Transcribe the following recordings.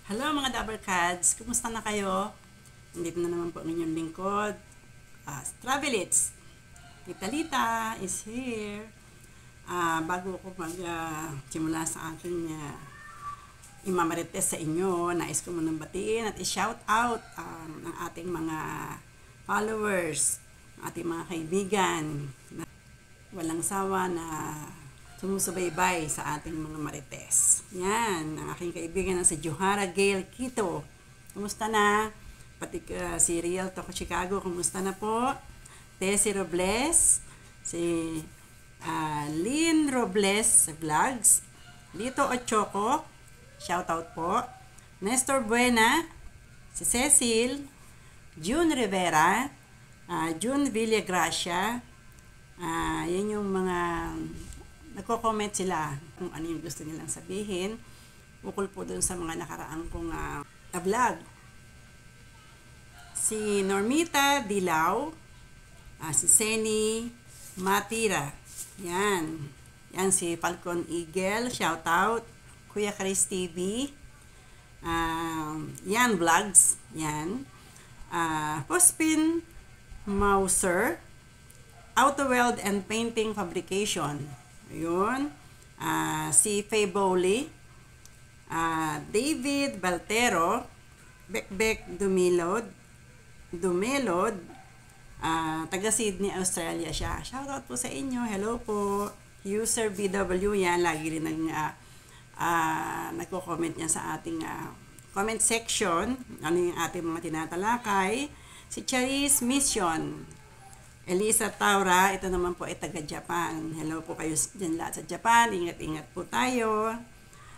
Hello mga Dabber Cats! Kumusta na kayo? Nandito na naman po ang inyong lingkod. Travelits! Tita Lita is here. Bago ko mag-simula sa aking imamarites sa inyo, nais ko munang batiin at i-shout out ang ating mga followers, ating mga kaibigan na walang sawa na sumusubaybay sa ating mga marites. Yan, ang aking kaibigan na si Johara Gail Quito. Kumusta na? Pati si Riel Toco Chicago, kumusta na po? Tessie Robles, si Lynn Robles Vlogs, Lito Ochoco, shoutout po. Nestor Buena, si Cecil, June Rivera, June Villagracia, yan yung mga nagko-comment sila kung ano yung gusto nilang sabihin ukol po dun sa mga nakaraang kong vlog. Si Normita Dilaw, si Seni Matira, yan si Falcon Eagle, shout out. Kuya Chris TV, yan vlogs, yan Pospin Mauser, Auto Weld and Painting Fabrication, ayun. Si Faye Bowley, David Baltero, Bekbek Dumelod, taga Sydney, Australia siya. Shoutout po sa inyo. Hello po. User BW, yan, lagi rin nagko-comment niya sa ating comment section. Ano yung ating mga tinatalakay. Si Charis Mission, Elisa Taura, ito naman po ay taga-Japan. Hello po kayo dyan lahat sa Japan. Ingat-ingat po tayo.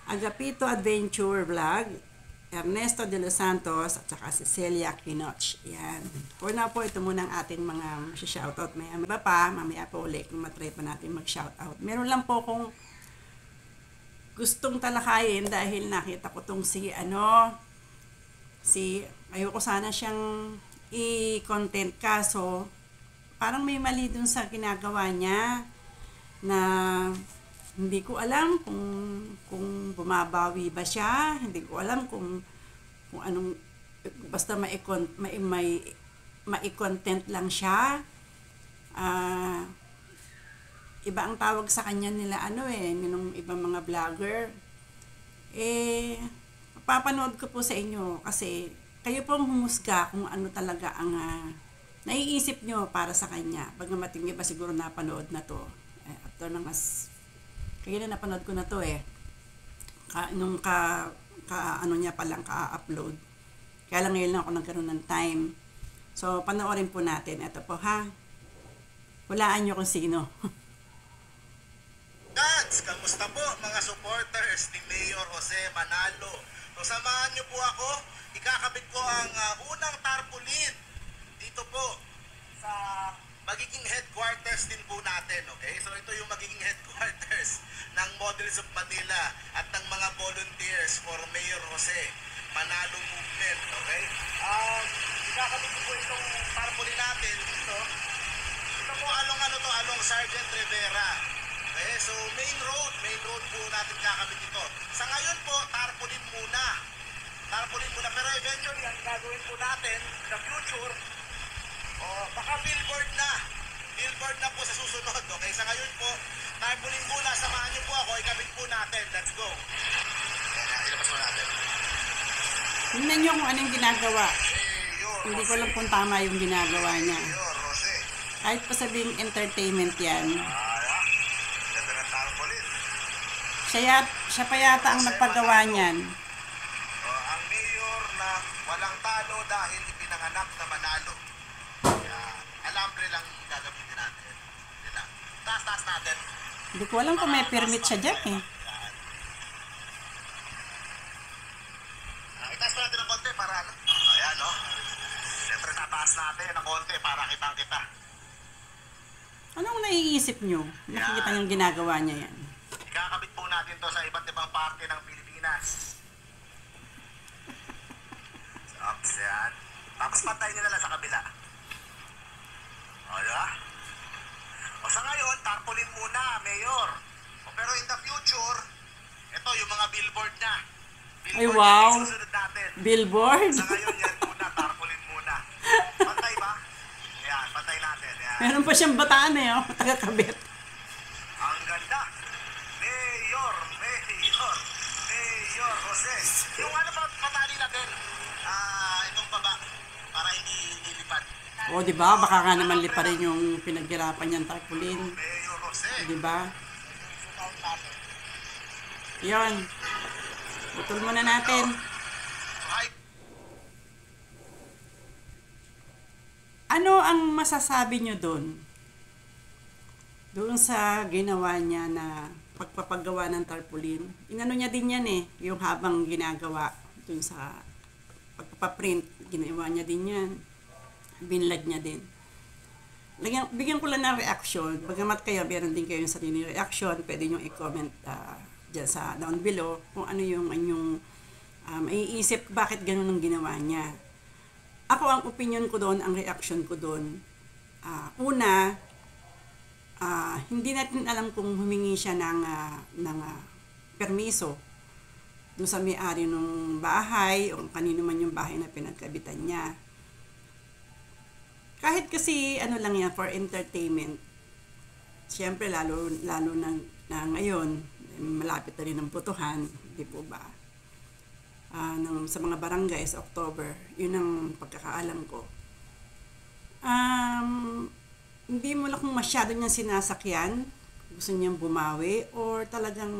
Agapito Adventure Vlog, Ernesto de los Santos, at saka Cecilia Quinoch. Yan. For now po, ito muna ang ating mga shoutout. Mamaya po ulit kung matry pa natin mag-shoutout. Meron lang po kung gustong talakayin dahil nakita ko tong ayoko sana siyang i-content kaso parang may mali dun sa ginagawa niya na hindi ko alam kung bumabawi ba siya, hindi ko alam kung anong, basta mai-content lang siya. Iba ang tawag sa kanya nila yung ibang mga vlogger. Papanood ko po sa inyo kasi kayo pong humusga kung ano talaga ang naiisip nyo para sa kanya. Pag namating niya ba siguro napanood na to. After ng kaya na napanood ko na to nung ano niya palang ka-upload. Kaya lang ngayon lang ako nagkaroon ng time. So, panoorin po natin. Ito po ha. Hulaan nyo kung sino. Cats, kamusta po mga supporters ni Mayor Jose Manalo? So, samahan nyo po ako. Ikakabit ko ang unang tarpaulin dito po sa magiging headquarters din po natin, okay? So ito yung magiging headquarters ng Models of Manila at ng mga volunteers for Mayor Jose Manalo Movement, okay? Ikakabit ko po itong tarpaulin natin dito. Ito po along Sergeant Rivera. Okay, so main road po natin kakabit ito. Sa ngayon po, tarpaulin muna, pero eventually ang gagawin po natin in the future, baka billboard na po sa susunod. Okay, sa ngayon po, tarpaulin muna, samahan niyo po ako, ikabit po natin. Let's go. Ilabas mo natin. Tingnan nyo kung anong ginagawa. Hindi ko alam kung tama yung ginagawa niya. Kahit pa sabing entertainment yan. Ganda ng tarpaulin. Siya pa yata ang nagpagawa niyan. Ang mayor na walang talo dahil ipinanganak na manalo. Alambre lang gagamitin natin. Taas natin. Hindi ko alam kung may permit siya dyan Itaas pa natin ng konti para ayan siyempre tataas natin ng konti para kitang-kita. Anong naiisip nyo? Nakikita yung ginagawa niya yan. Ikakabit po natin to sa iba't ibang parte ng Pilipinas. Oops, yan. Tapos pantay nyo na lang sa kabila. Sa ngayon, tarpaulin muna, Mayor. Pero in the future, ito yung mga billboard na. Ay, wow. Susunod natin. Billboard? Sa ngayon, yan muna, tarpaulin muna. Pantay ba? Yan, pantay natin. Yan. Meron pa siyang bataan eh, oh. Taga-kabit. Ang ganda. Mayor Jose. Yung ano pa, patali natin, itong baba, para hindi lilipad. O, di ba? Baka nga naman liparin yung pinaghirapan niyang tarpaulin. Mayor Jose. Di ba? Yun. Putol muna natin. Ano ang masasabi niyo doon? Doon sa ginawa niya na pagpapagawa ng tarpaulin. Inano niya din yan eh, yung habang ginagawa doon sa pagpapaprint, ginawa niya din yan. Binlad niya din. Bigyan ko lang ng reaction. Bagamat kayo, meron din kayo yung sarili reaction, pwede nyo i-comment dyan sa down below kung ano yung inyong maiisip bakit ganun ang ginawa niya. Ako, ang opinion ko doon, ang reaction ko doon, una, hindi natin alam kung humingi siya ng permiso doon sa may-ari ng bahay o kanino man yung bahay na pinagkabitan niya. Kahit kasi ano lang yan, for entertainment, siyempre lalo na ngayon, malapit na rin ang botohan, di po ba? Sa mga barangay sa October, yun ang pagkakaalam ko. Hindi mo lang kung masyado niyang sinasakyan, gusto niyang bumawi, or talagang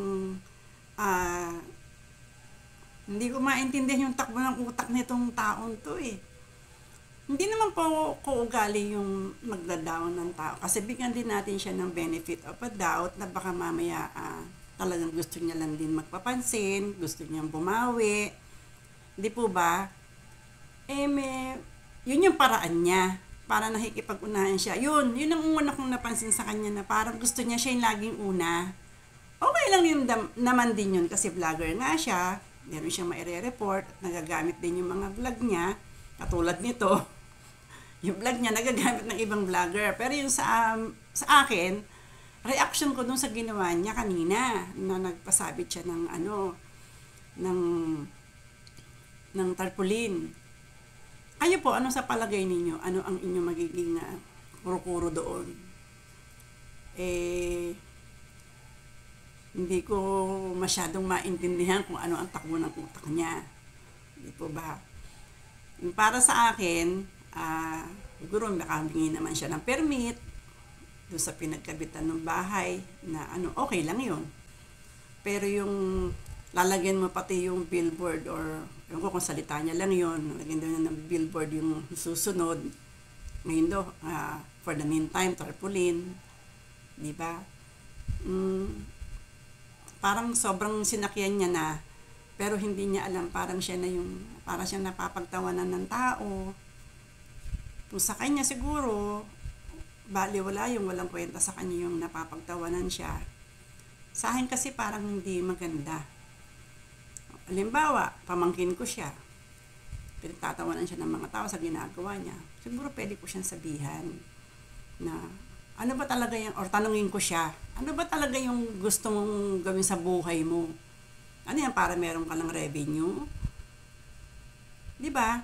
hindi ko maintindihan yung takbo ng utak nitong taon to eh. Hindi naman po ugali yung magda-down ng tao, kasi bigyan din natin siya ng benefit of a doubt na baka mamaya talagang gusto niya lang din magpapansin, gusto niyang bumawi. Di po ba? Yun yung paraan niya. Para nakikipag-unahan siya. Yun ang una kong napansin sa kanya na parang gusto niya siya yung laging una. Okay lang yun naman din yun kasi vlogger nga siya. Meron siyang maire-report at nagagamit din yung mga vlog niya. Katulad nito. Yung vlog niya nagagamit ng ibang vlogger. Pero yung sa akin, reaction ko dun sa ginawa niya kanina na nagpasabit siya ng tarpaulin. Kayo po, ano sa palagay ninyo? Ano ang inyong magiging kuro-kuro doon? Hindi ko masyadong maintindihan kung ano ang takbo ng utak niya. Hindi po ba? Yung para sa akin, siguro nakahingi naman siya ng permit doon sa pinagkabitan ng bahay na okay lang yun. Pero yung lalagyan mo pati yung billboard or yung kung salita niya lang yun, lalagyan daw niya ng billboard yung susunod. Ngayon daw, for the meantime, tarpaulin. Di ba? Parang sobrang sinakyan niya na, pero hindi niya alam, parang siya napapagtawanan ng tao. Kung sa kanya siguro, baliwala yung walang kwenta sa kanya yung napapagtawanan siya. Sa akin kasi parang hindi maganda. Halimbawa, pamangkin ko siya. Pinagtatawanan siya ng mga tao sa ginagawa niya. Siguro pwede ko siyang sabihan na ano ba talaga yung, or tanungin ko siya, ano ba talaga yung gusto mong gawin sa buhay mo? Ano yan, para meron ka ng revenue? Di ba?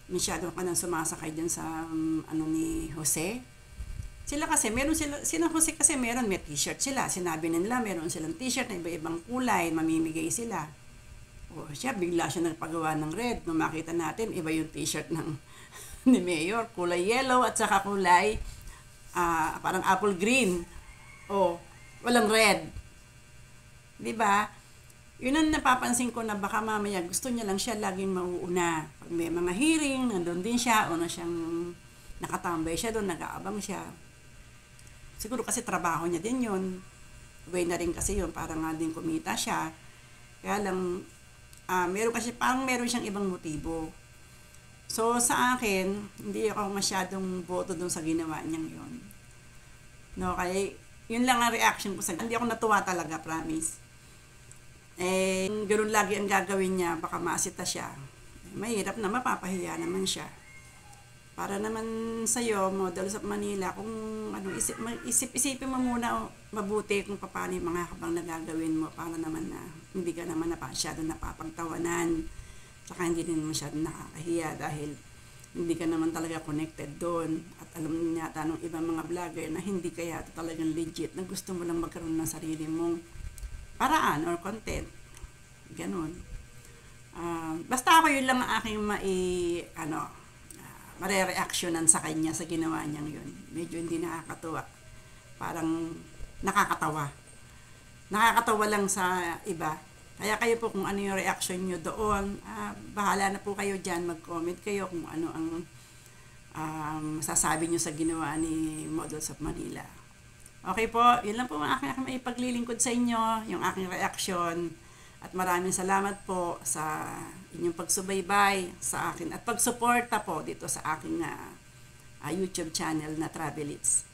Masyado ka nang sumasakay dyan sa ni Jose. Sila kasi, sila Jose kasi may t-shirt sila. Sinabi nila, meron silang t-shirt na iba-ibang kulay, mamimigay sila. O siya, bigla siya nagpagawa ng red. Nung makita natin, iba yung t-shirt ni Mayor. Kulay yellow at saka kulay parang apple green. O, walang red. Diba? Yun ang napapansin ko na baka mamaya gusto niya lang siya laging mauuna. Pag may mga hearing, nandun din siya. O na siyang nakatambay siya doon, nag-aabang siya. Siguro kasi trabaho niya din yun. Way na rin kasi yun, para nga din kumita siya. Kaya lang, meron siyang ibang motibo. So, sa akin, hindi ako masyadong boto doon sa ginawa niyang yun. No, kaya, yun lang ang reaction ko sa hindi ako natuwa talaga, promise. Ganun lagi ang gagawin niya, baka maasita siya. Mahirap na, mapapahiya naman siya. Para naman sa'yo, model sa Manila, kung isip-isipin mo muna mabuti kung paano yung mga habang nagagawin mo para naman na hindi ka naman masyado napapagtawanan. Tsaka hindi din masyadong nakakahiya dahil hindi ka naman talaga connected doon. At alam niya yata ng ibang mga vlogger na hindi kaya talagang legit, na gusto mo lang magkaroon ng sarili mong paraan or content. Ganon. Basta ako yun lang ang aking mare-reactionan sa kanya sa ginawa niyang yun. Medyo hindi nakakatuwa. Parang nakakatawa. Nakakatawa lang sa iba. Kaya kayo po kung ano yung reaction nyo doon, bahala na po kayo dyan, mag-comment kayo kung ano ang sasabi nyo sa ginawa ni Models of Manila. Okay po, yun lang po ang aking maipaglilingkod sa inyo, yung aking reaction. At maraming salamat po sa inyong pagsubaybay sa akin at pagsuporta po dito sa aking YouTube channel na Travel Eats.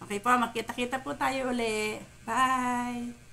Okay po, magkita-kita po tayo uli. Bye!